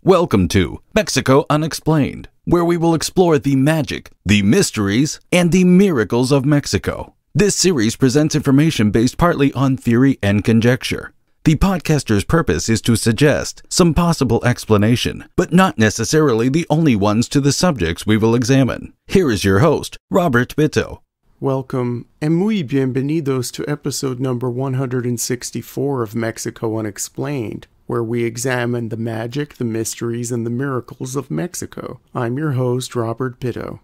Welcome to Mexico Unexplained, where we will explore the magic, the mysteries, and the miracles of Mexico. This series presents information based partly on theory and conjecture. The podcaster's purpose is to suggest some possible explanation, but not necessarily the only ones to the subjects we will examine. Here is your host, Robert Bitto. Welcome, and muy bienvenidos to episode number 164 of Mexico Unexplained, where we examine the magic, the mysteries, and the miracles of Mexico. I'm your host, Robert Bitto.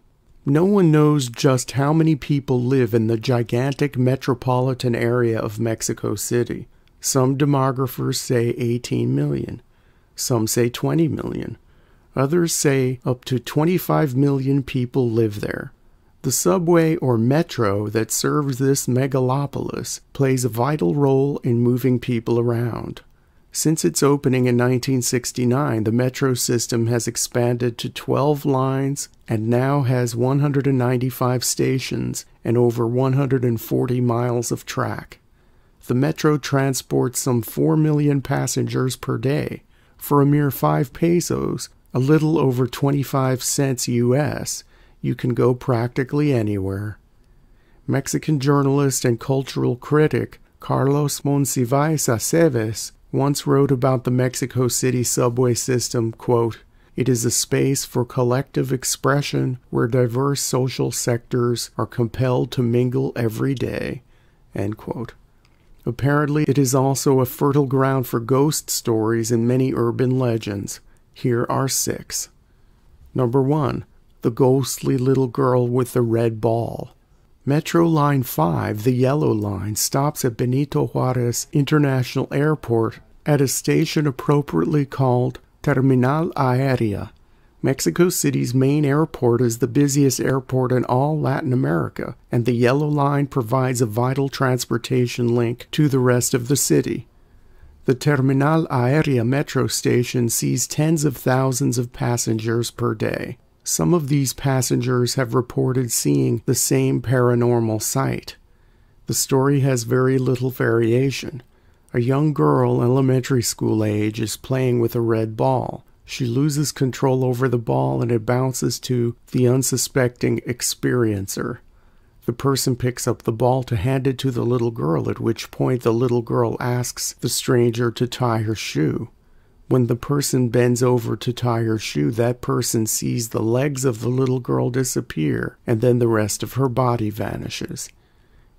No one knows just how many people live in the gigantic metropolitan area of Mexico City. Some demographers say 18 million. Some say 20 million. Others say up to 25 million people live there. The subway or metro that serves this megalopolis plays a vital role in moving people around. Since its opening in 1969, the metro system has expanded to 12 lines and now has 195 stations and over 140 miles of track. The metro transports some 4 million passengers per day. For a mere 5 pesos, a little over 25 cents US, you can go practically anywhere. Mexican journalist and cultural critic Carlos Monsiváis Aceves once wrote about the Mexico City subway system, quote, "It is a space for collective expression where diverse social sectors are compelled to mingle every day," end quote. Apparently, it is also a fertile ground for ghost stories and many urban legends. Here are 6. Number 1. The ghostly little girl with the red ball. Metro Line 5, the Yellow Line, stops at Benito Juárez International Airport at a station appropriately called Terminal Aérea. Mexico City's main airport is the busiest airport in all Latin America, and the Yellow Line provides a vital transportation link to the rest of the city. The Terminal Aérea metro station sees tens of thousands of passengers per day. Some of these passengers have reported seeing the same paranormal sight. The story has very little variation. A young girl, elementary school age, is playing with a red ball. She loses control over the ball and it bounces to the unsuspecting experiencer. The person picks up the ball to hand it to the little girl, at which point the little girl asks the stranger to tie her shoe. When the person bends over to tie her shoe, that person sees the legs of the little girl disappear, and then the rest of her body vanishes.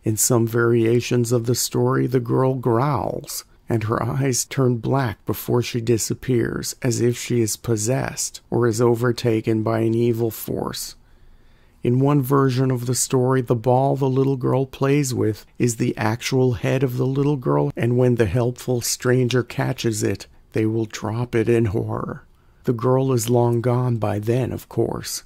In some variations of the story, the girl growls, and her eyes turn black before she disappears, as if she is possessed or is overtaken by an evil force. In one version of the story, the ball the little girl plays with is the actual head of the little girl, and when the helpful stranger catches it, they will drop it in horror. The girl is long gone by then, of course.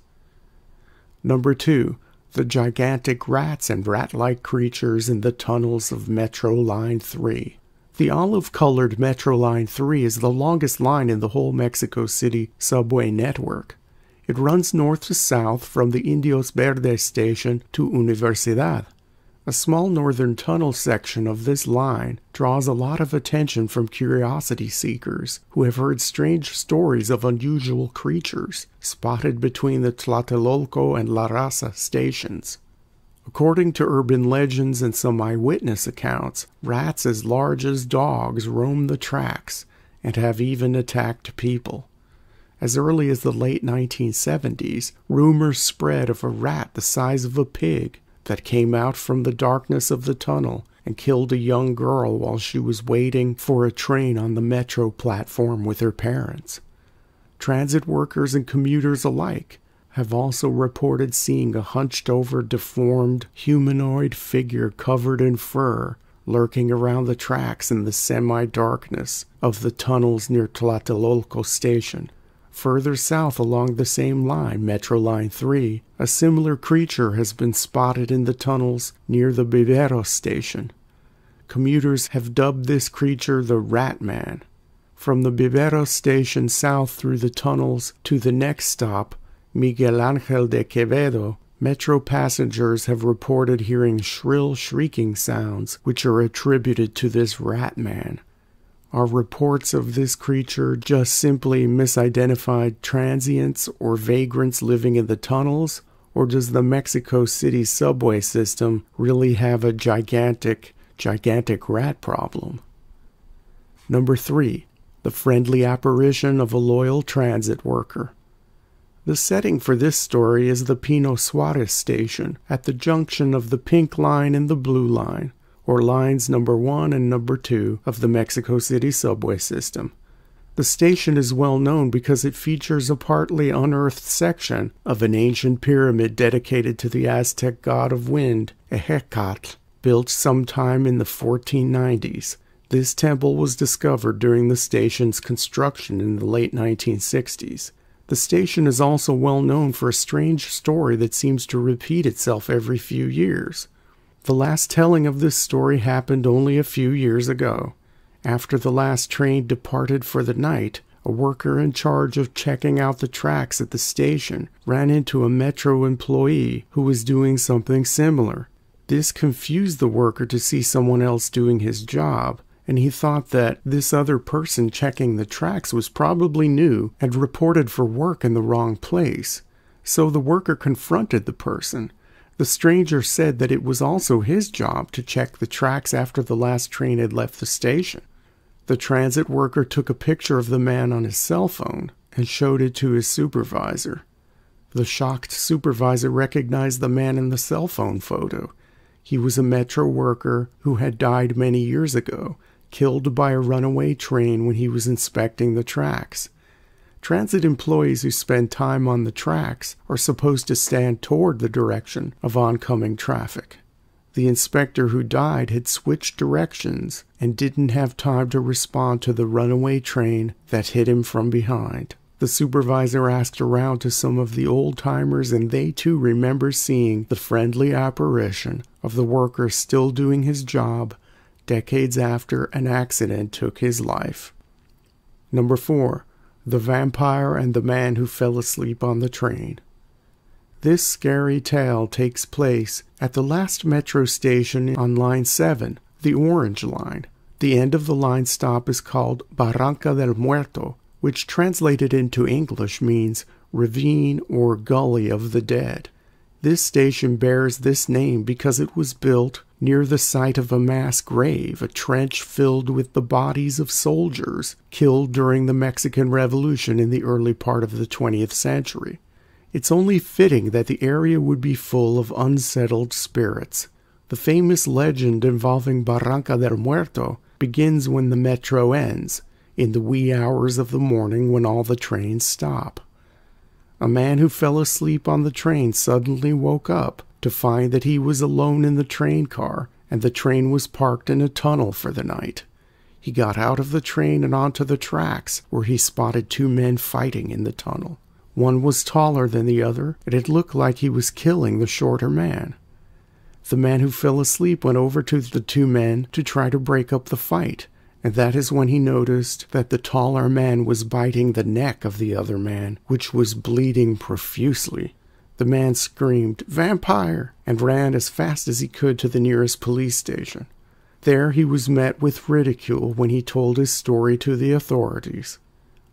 Number 2. The gigantic rats and rat-like creatures in the tunnels of Metro Line 3. The olive-colored Metro Line 3 is the longest line in the whole Mexico City subway network. It runs north to south from the Indios Verdes station to Universidad. A small northern tunnel section of this line draws a lot of attention from curiosity seekers who have heard strange stories of unusual creatures spotted between the Tlatelolco and La Raza stations. According to urban legends and some eyewitness accounts, rats as large as dogs roam the tracks and have even attacked people. As early as the late 1970s, rumors spread of a rat the size of a pig that came out from the darkness of the tunnel and killed a young girl while she was waiting for a train on the metro platform with her parents. Transit workers and commuters alike have also reported seeing a hunched-over, deformed, humanoid figure covered in fur lurking around the tracks in the semi-darkness of the tunnels near Tlatelolco station. Further south along the same line, Metro Line 3, a similar creature has been spotted in the tunnels near the Viveros station. Commuters have dubbed this creature the Rat Man. From the Viveros station south through the tunnels to the next stop, Miguel Ángel de Quevedo, Metro passengers have reported hearing shrill shrieking sounds which are attributed to this Rat Man. Are reports of this creature just simply misidentified transients or vagrants living in the tunnels? Or does the Mexico City subway system really have a gigantic rat problem? Number 3. The friendly apparition of a loyal transit worker. The setting for this story is the Pino Suarez station at the junction of the Pink Line and the Blue Line, or lines number 1 and number 2 of the Mexico City subway system. The station is well known because it features a partly unearthed section of an ancient pyramid dedicated to the Aztec god of wind, Ehecatl, built sometime in the 1490s. This temple was discovered during the station's construction in the late 1960s. The station is also well known for a strange story that seems to repeat itself every few years. The last telling of this story happened only a few years ago. After the last train departed for the night, a worker in charge of checking out the tracks at the station ran into a Metro employee who was doing something similar. This confused the worker to see someone else doing his job, and he thought that this other person checking the tracks was probably new and reported for work in the wrong place. So the worker confronted the person. The stranger said that it was also his job to check the tracks after the last train had left the station. The transit worker took a picture of the man on his cell phone and showed it to his supervisor. The shocked supervisor recognized the man in the cell phone photo. He was a Metro worker who had died many years ago, killed by a runaway train when he was inspecting the tracks. Transit employees who spend time on the tracks are supposed to stand toward the direction of oncoming traffic. The inspector who died had switched directions and didn't have time to respond to the runaway train that hit him from behind. The supervisor asked around to some of the old-timers, and they too remember seeing the friendly apparition of the worker still doing his job decades after an accident took his life. Number 4. The Vampire and the Man Who Fell Asleep on the Train. This scary tale takes place at the last metro station on Line 7, the Orange Line. The end of the line stop is called Barranca del Muerto, which translated into English means ravine or gully of the dead. This station bears this name because it was built near the site of a mass grave, a trench filled with the bodies of soldiers killed during the Mexican Revolution in the early part of the 20th century. It's only fitting that the area would be full of unsettled spirits. The famous legend involving Barranca del Muerto begins when the metro ends, in the wee hours of the morning when all the trains stop. A man who fell asleep on the train suddenly woke up to find that he was alone in the train car, and the train was parked in a tunnel for the night. He got out of the train and onto the tracks, where he spotted 2 men fighting in the tunnel. One was taller than the other, and it looked like he was killing the shorter man. The man who fell asleep went over to the 2 men to try to break up the fight, and that is when he noticed that the taller man was biting the neck of the other man, which was bleeding profusely. The man screamed, "Vampire!" and ran as fast as he could to the nearest police station. There he was met with ridicule when he told his story to the authorities.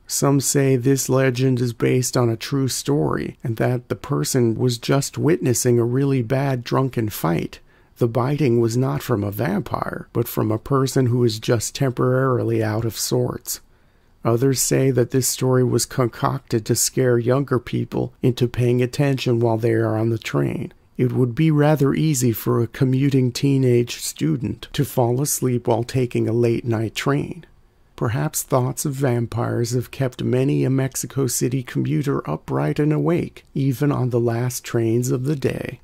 Some say this legend is based on a true story, and that the person was just witnessing a really bad drunken fight. The biting was not from a vampire, but from a person who was just temporarily out of sorts. Others say that this story was concocted to scare younger people into paying attention while they are on the train. It would be rather easy for a commuting teenage student to fall asleep while taking a late-night train. Perhaps thoughts of vampires have kept many a Mexico City commuter upright and awake, even on the last trains of the day.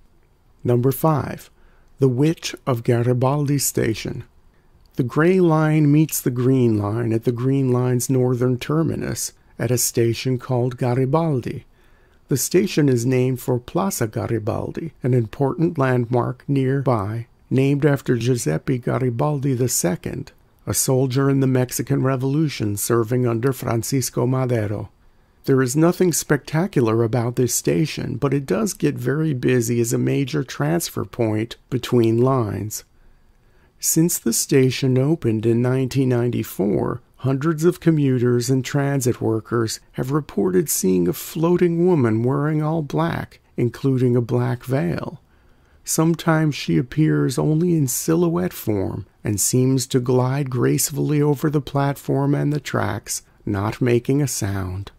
Number 5. The Witch of Garibaldi Station. The Gray Line meets the Green Line at the Green Line's northern terminus at a station called Garibaldi. The station is named for Plaza Garibaldi, an important landmark nearby, named after Giuseppe Garibaldi II, a soldier in the Mexican Revolution serving under Francisco Madero. There is nothing spectacular about this station, but it does get very busy as a major transfer point between lines. Since the station opened in 1994, hundreds of commuters and transit workers have reported seeing a floating woman wearing all black, including a black veil. Sometimes she appears only in silhouette form and seems to glide gracefully over the platform and the tracks, not making a sound.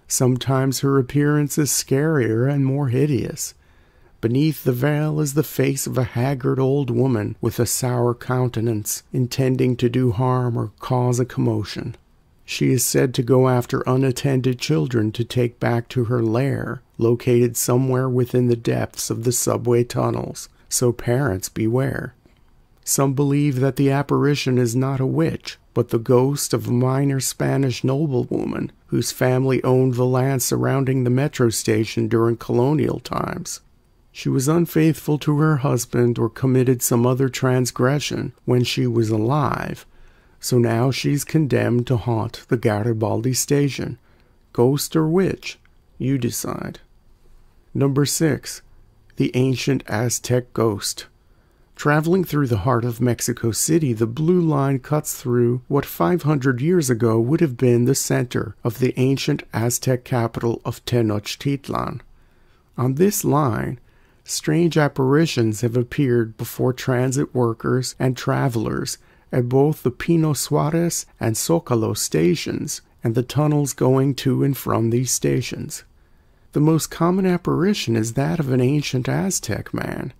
Sometimes her appearance is scarier and more hideous. Beneath the veil is the face of a haggard old woman with a sour countenance, intending to do harm or cause a commotion. She is said to go after unattended children to take back to her lair, located somewhere within the depths of the subway tunnels, so parents beware. Some believe that the apparition is not a witch, but the ghost of a minor Spanish noblewoman whose family owned the land surrounding the metro station during colonial times. She was unfaithful to her husband or committed some other transgression when she was alive, so now she's condemned to haunt the Garibaldi station. Ghost or witch? You decide. Number 6. The Ancient Aztec Ghost. Traveling through the heart of Mexico City, the blue line cuts through what 500 years ago would have been the center of the ancient Aztec capital of Tenochtitlan. On this line, strange apparitions have appeared before transit workers and travelers at both the Pino Suarez and Zocalo stations and the tunnels going to and from these stations. The most common apparition is that of an ancient Aztec man.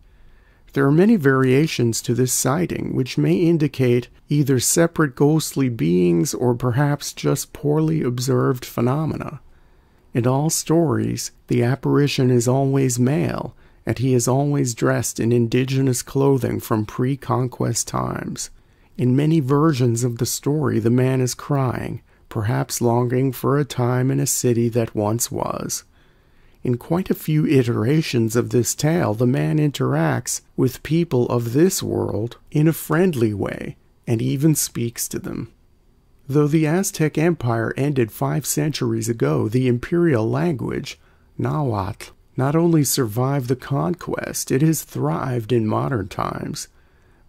There are many variations to this sighting, which may indicate either separate ghostly beings or perhaps just poorly observed phenomena. In all stories, the apparition is always male, and he is always dressed in indigenous clothing from pre-conquest times. In many versions of the story, the man is crying, perhaps longing for a time in a city that once was. In quite a few iterations of this tale, the man interacts with people of this world in a friendly way, and even speaks to them. Though the Aztec Empire ended 5 centuries ago, the imperial language, Nahuatl, not only survived the conquest, it has thrived in modern times.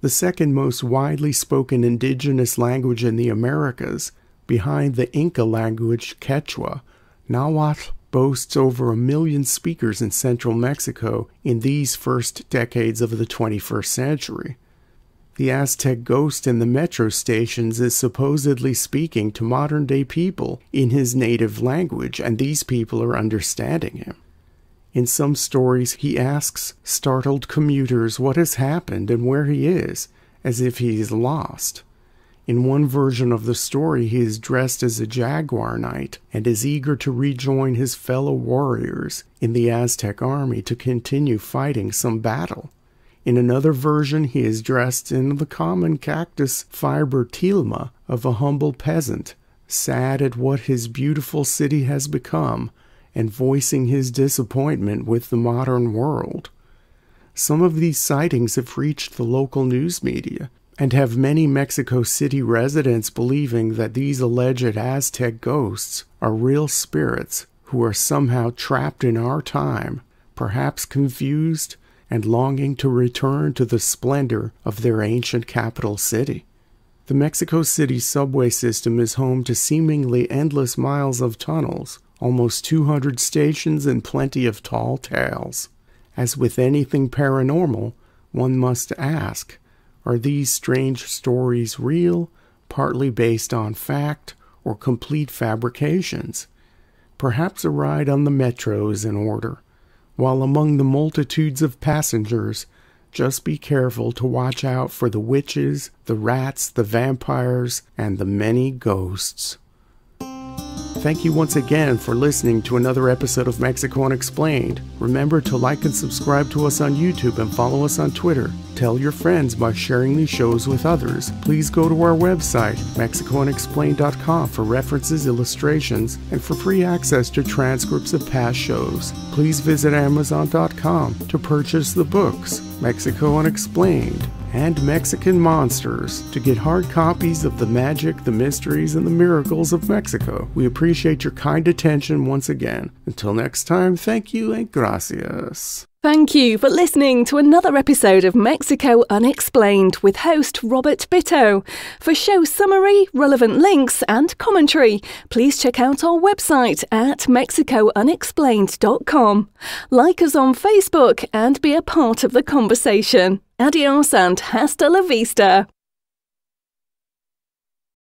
The second most widely spoken indigenous language in the Americas, behind the Inca language Quechua, Nahuatl boasts over 1 million speakers in central Mexico in these first decades of the 21st century. The Aztec ghost in the metro stations is supposedly speaking to modern-day people in his native language, and these people are understanding him. In some stories, he asks startled commuters what has happened and where he is, as if he is lost. In one version of the story, he is dressed as a jaguar knight and is eager to rejoin his fellow warriors in the Aztec army to continue fighting some battle. In another version, he is dressed in the common cactus fiber tilma of a humble peasant, sad at what his beautiful city has become and voicing his disappointment with the modern world. Some of these sightings have reached the local news media, and have many Mexico City residents believing that these alleged Aztec ghosts are real spirits who are somehow trapped in our time, perhaps confused and longing to return to the splendor of their ancient capital city. The Mexico City subway system is home to seemingly endless miles of tunnels, almost 200 stations, and plenty of tall tales. As with anything paranormal, one must ask, are these strange stories real, partly based on fact, or complete fabrications? Perhaps a ride on the metro is in order. While among the multitudes of passengers, just be careful to watch out for the witches, the rats, the vampires, and the many ghosts. Thank you once again for listening to another episode of Mexico Unexplained. Remember to like and subscribe to us on YouTube and follow us on Twitter. Tell your friends by sharing these shows with others. Please go to our website, MexicoUnexplained.com, for references, illustrations, and for free access to transcripts of past shows. Please visit Amazon.com to purchase the books, Mexico Unexplained and Mexican Monsters, to get hard copies of the magic, the mysteries, and the miracles of Mexico. We appreciate your kind attention once again. Until next time, thank you and gracias. Thank you for listening to another episode of Mexico Unexplained with host Robert Bitto. For show summary, relevant links and commentary, please check out our website at mexicounexplained.com. Like us on Facebook and be a part of the conversation. Adios and hasta la vista.